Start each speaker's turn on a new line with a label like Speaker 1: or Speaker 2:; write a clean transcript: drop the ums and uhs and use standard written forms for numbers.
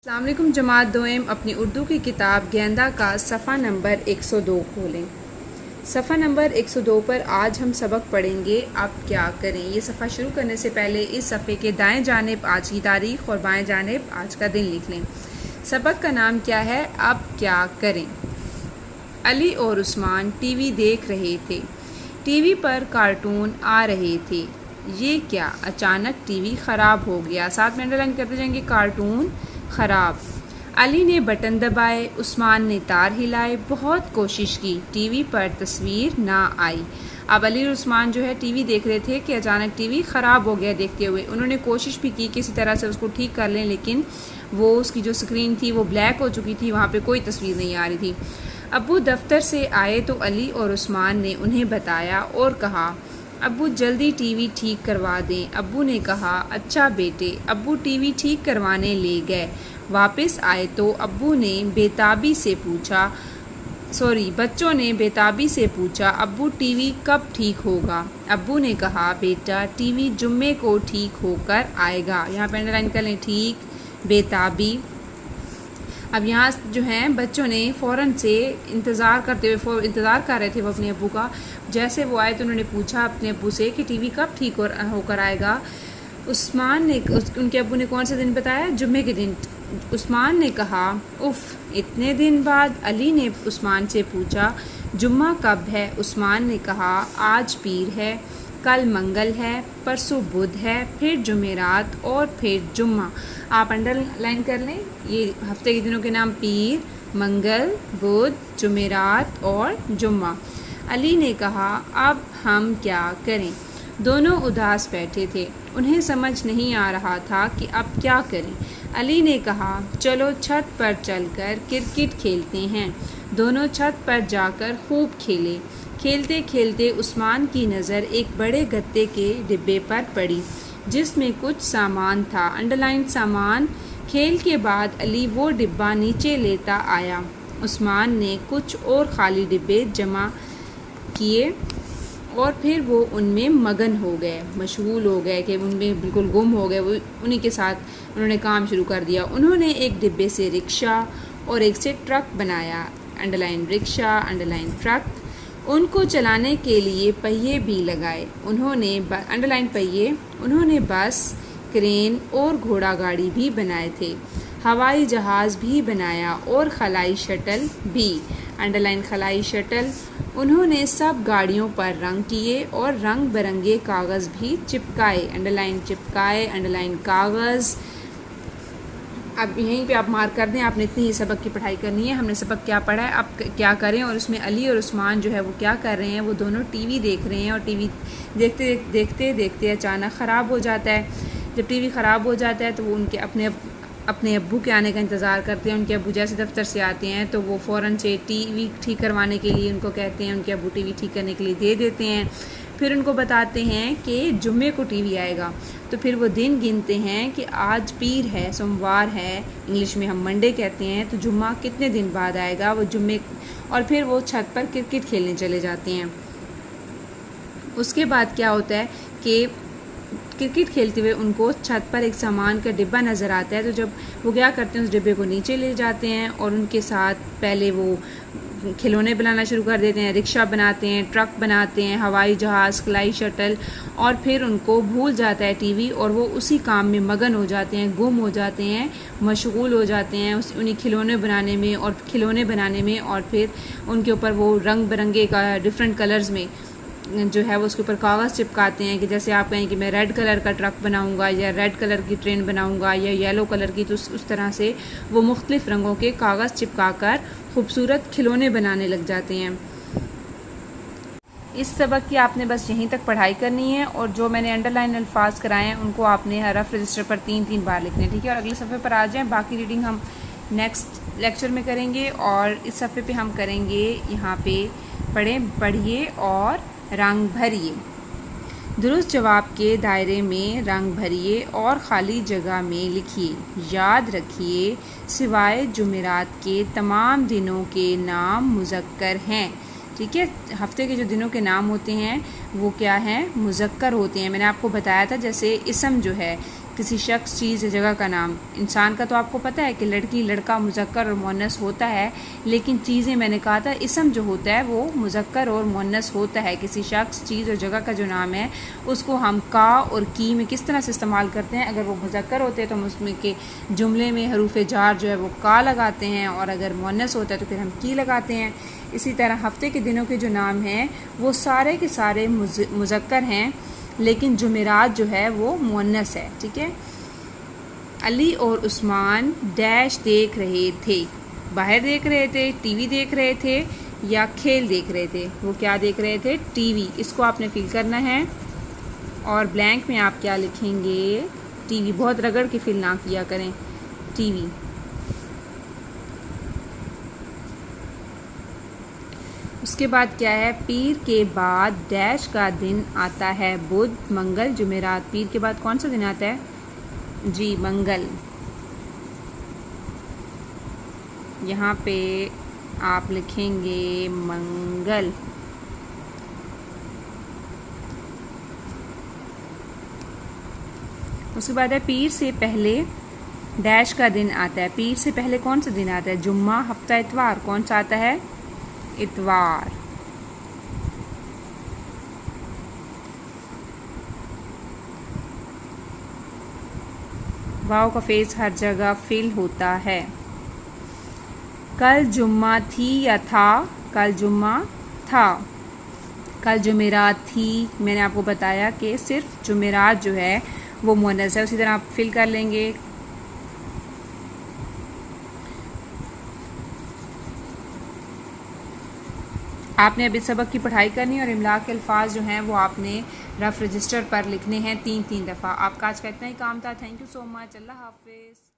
Speaker 1: अस्सलाम वालेकुम जमात दोएम। अपनी उर्दू की किताब गेंदा का सफ़ा नंबर 102 खोलें। सफ़ा नंबर 102 पर आज हम सबक पढ़ेंगे अब क्या करें। ये सफ़ा शुरू करने से पहले इस सफ़े के दाएं जानिब आज की तारीख़ और बाएं जानिब आज का दिन लिख लें। सबक का नाम क्या है? अब क्या करें। अली और उस्मान टीवी देख रहे थे। टीवी पर कार्टून आ रहे थे। ये क्या? अचानक टीवी ख़राब हो गया। साथ में अंडरलाइन करते जाएंगे कार्टून ख़राब। अली ने बटन दबाए, उस्मान ने तार हिलाए, बहुत कोशिश की, टीवी पर तस्वीर ना आई। अब अली और उस्मान जो है टीवी देख रहे थे कि अचानक टीवी ख़राब हो गया। देखते हुए उन्होंने कोशिश भी की किसी तरह से उसको ठीक कर लें, लेकिन वो उसकी जो स्क्रीन थी वो ब्लैक हो चुकी थी, वहाँ पे कोई तस्वीर नहीं आ रही थी। अब्बू दफ्तर से आए तो अली और उस्मान ने उन्हें बताया और कहा, अब्बू जल्दी टीवी ठीक करवा दें। अब्बू ने कहा, अच्छा बेटे। अब्बू टीवी ठीक करवाने ले गए। वापस आए तो अब्बू ने बेताबी से पूछा बच्चों ने बेताबी से पूछा, अब्बू टीवी कब ठीक होगा? अब्बू ने कहा, बेटा टीवी जुम्मे को ठीक होकर आएगा। यहाँ पे अंडरलाइन कर लें, ठीक, बेताबी। अब यहाँ जो हैं बच्चों ने फ़ौरन से इंतज़ार कर रहे थे वो अपने अब्बू का। जैसे वो आए तो उन्होंने पूछा अपने अब्बू से कि टीवी कब ठीक होकर आएगा। उनके अब्बू ने कौन से दिन बताया? जुम्मे के दिन। उस्मान ने कहा, उफ़, इतने दिन बाद। अली ने उस्मान से पूछा, जुम्मा कब है? उस्मान ने कहा, आज पीर है, कल मंगल है, परसों बुध है, फिर जुमेरात और फिर जुम्मा। आप अंडरलाइन कर लें, ये हफ्ते के दिनों के नाम पीर, मंगल, बुध, जुमेरात और जुम्मा। अली ने कहा, अब हम क्या करें? दोनों उदास बैठे थे। उन्हें समझ नहीं आ रहा था कि अब क्या करें। अली ने कहा, चलो छत पर चलकर क्रिकेट खेलते हैं। दोनों छत पर जाकर खूब खेले। खेलते खेलते उस्मान की नज़र एक बड़े गत्ते के डिब्बे पर पड़ी जिसमें कुछ सामान था। अंडरलाइन सामान। खेल के बाद अली वो डिब्बा नीचे लेता आया। उस्मान ने कुछ और खाली डिब्बे जमा किए और फिर वो उनमें मगन हो गए, मशगूल हो गए कि उनमें बिल्कुल गुम हो गए। वो उन्हीं के साथ उन्होंने काम शुरू कर दिया। उन्होंने एक डिब्बे से रिक्शा और एक से ट्रक बनाया। Underline rickshaw, underline truck. उनको चलाने के लिए पहिए भी लगाए। उन्होंने अंडरलाइन पहिए। उन्होंने बस, क्रेन और घोड़ा गाड़ी भी बनाए थे। हवाई जहाज़ भी बनाया और खलाई शटल भी। अंडरलाइन खलाई शटल। उन्होंने सब गाड़ियों पर रंग किए और रंग बिरंगे कागज़ भी चिपकाए। अंडरलाइन चिपकाए, अंडरलाइन कागज़। अब यहीं पे आप मार्क कर दें, आपने इतनी ही सबक की पढ़ाई करनी है। हमने सबक क्या पढ़ा है, अब क्या करें। और उसमें अली और उस्मान जो है वो क्या कर रहे हैं, वो दोनों टीवी देख रहे हैं और टीवी देखते देखते देखते अचानक ख़राब हो जाता है। जब टीवी ख़राब हो जाता है तो वो उनके अपने अब्बू के आने का इंतज़ार करते हैं। उनके अब्बू जैसे दफ्तर से आते हैं तो वो फ़ौरन से टीवी ठीक करवाने के लिए उनको कहते हैं। उनके अब्बू टीवी ठीक करने के लिए दे देते हैं। फिर उनको बताते हैं कि जुम्मे को टीवी आएगा। तो फिर वो दिन गिनते हैं कि आज पीर है, सोमवार है, इंग्लिश में हम मंडे कहते हैं, तो जुम्मा कितने दिन बाद आएगा वो जुम्मे। और फिर वो छत पर क्रिकेट खेलने चले जाते हैं। उसके बाद क्या होता है कि क्रिकेट खेलते हुए उनको छत पर एक सामान का डिब्बा नज़र आता है। तो जब वो क्या करते हैं, उस डिब्बे को नीचे ले जाते हैं और उनके साथ पहले वो खिलौने बनाना शुरू कर देते हैं। रिक्शा बनाते हैं, ट्रक बनाते हैं, हवाई जहाज़, खलाई शटल। और फिर उनको भूल जाता है टीवी और वो उसी काम में मगन हो जाते हैं, गुम हो जाते हैं, मशगूल हो जाते हैं उन्हीं खिलौने बनाने में। और फिर उनके ऊपर वो रंग बिरंगे का डिफरेंट कलर्स में जो है वो उसके ऊपर कागज़ चिपकाते हैं कि जैसे आप कहें कि मैं रेड कलर का ट्रक बनाऊंगा या रेड कलर की ट्रेन बनाऊंगा या येलो कलर की, तो उस तरह से वो मुख्तलिफ़ रंगों के कागज़ चिपका कर खूबसूरत खिलौने बनाने लग जाते हैं। इस सबक की आपने बस यहीं तक पढ़ाई करनी है और जो मैंने अंडरलाइन अल्फाज कराए हैं उनको आपने रफ रजिस्टर पर 3-3 बार लिखने, ठीक है। और अगले सफ़े पर आ जाएँ। बाकी रीडिंग हम नेक्स्ट लेक्चर में करेंगे। और इस सफ़े पे हम करेंगे, यहाँ पे पढ़िए और रंग भरिए। दुरुस्त जवाब के दायरे में रंग भरिए और ख़ाली जगह में लिखिए। याद रखिए, सिवाय जुमेरात के तमाम दिनों के नाम मुज़क्कर हैं, ठीक है। हफ्ते के जो दिनों के नाम होते हैं वो क्या हैं? मुज़क्कर होते हैं। मैंने आपको बताया था जैसे इसम जो है किसी शख्स, चीज़ या जगह का नाम। इंसान का तो आपको पता है कि लड़की, लड़का, मुज़क्कर और मुअन्नस होता है, लेकिन चीज़ें, मैंने कहा था इसम जो होता है वो मुज़क्कर और मुअन्नस होता है। किसी शख्स, चीज़ और जगह का जो नाम है उसको हम का और की में किस तरह से इस्तेमाल करते हैं। अगर वो मुज़क्कर होते हैं तो हम उसमें के जुमले में हरूफ जार जो है वो का लगाते हैं, और अगर मुअन्नस होता है तो फिर हम की लगाते हैं। इसी तरह हफ्ते के दिनों के जो नाम हैं वो सारे के सारे मुज़क्कर हैं, लेकिन जुमेरात जो है वो मुअन्नस है। ठीक है। अली और उस्मान डैश देख रहे थे। बाहर देख रहे थे, टीवी देख रहे थे या खेल देख रहे थे। वो क्या देख रहे थे? टीवी। इसको आपने फिल करना है और ब्लैंक में आप क्या लिखेंगे? टीवी। बहुत रगड़ के फिल ना किया करें, टीवी। उसके बाद क्या है? पीर के बाद डैश का दिन आता है। बुध, मंगल, जुमेरात। पीर के बाद कौन सा दिन आता है? जी, मंगल। यहाँ पे आप लिखेंगे मंगल। उसके बाद है पीर से पहले डैश का दिन आता है। पीर से पहले कौन सा दिन आता है? जुम्मा, हफ्ता, इतवार। कौन सा आता है? इतवार। वाव का फेस हर जगह फिल होता है। कल जुम्मा थी या था? कल जुम्मा था। कल जुमेरात थी। मैंने आपको बताया कि सिर्फ जुमेरात जो है वो मुअन्नस है। उसी तरह आप फिल कर लेंगे। आपने अभी सबक की पढ़ाई करनी और इमला के अल्फाज जो हैं वो आपने रफ रजिस्टर पर लिखने हैं 3-3 दफ़ा। आपका आज का इतना ही काम था। Thank you so much. अल्लाह हाफिज़।